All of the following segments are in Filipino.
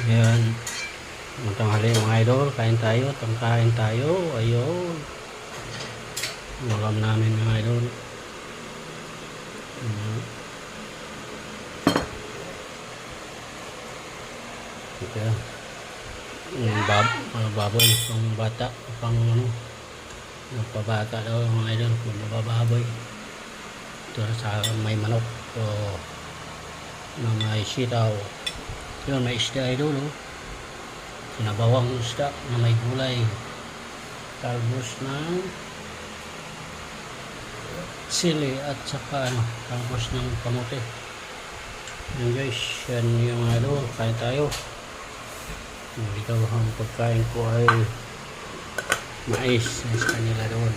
Ayan. Matanghali mga idol. Kain tayo. Tangkain tayo. Ayun. Ulam namin mga idol. Ayan. Ito. Baboy. Pang bata. Pang ano. Magpabata daw mga idol. Magbababoy. Ito sa may manok. So, na may sitaw. Yun, may isda idol. Oh. Sinabawang isda na may gulay. Talbos ng sili at saka ano, talbos ng kamote. Yan guys, yan yung ano, kain tayo. Ito ang pagkain ko ay mais sa kanila doon.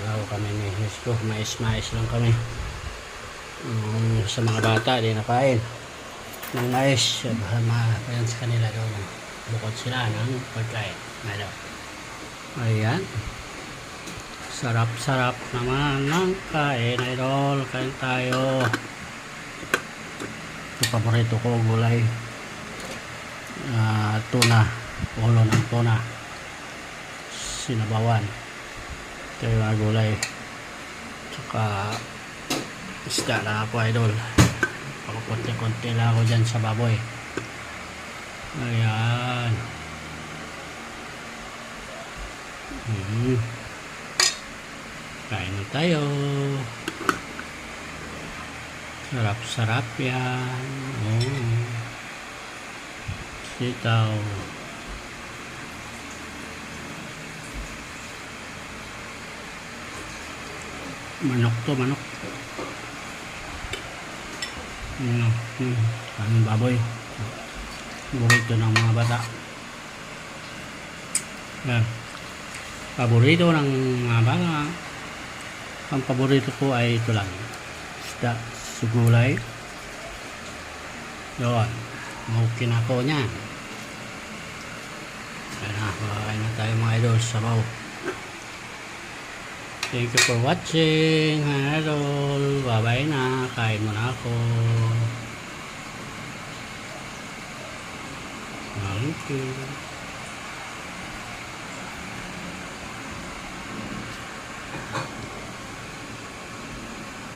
Alaw kami ni Hesko, mais lang kami. Sa mga bata di nakain ng mais, ayan sa kanila doon. Bukod sila ng pagkain. Ayan. Sarap naman ng kain, idol. Kain tayo. Ito paborito ko, gulay. Tuna. Ulo ng tuna. Sinabawan. Ito yung mga gulay. Tsaka isda na ako, idol. Konti-konti lang ako dyan sa baboy. Ayan. Kain na tayo. Sarap yan. Sitaw. Manok to, manok. Ang baboy. Paborito ng mga bata. Yan. Paborito ng mga bata. Ang paborito ko ay ito lang. Isda, sugulay. Yun. Mahukin ako niyan. Kaya na, makain na tayo mga idol. Sabaw. Thank you for watching, idol. Bye-bye na. Kain mo na ako. Thank you.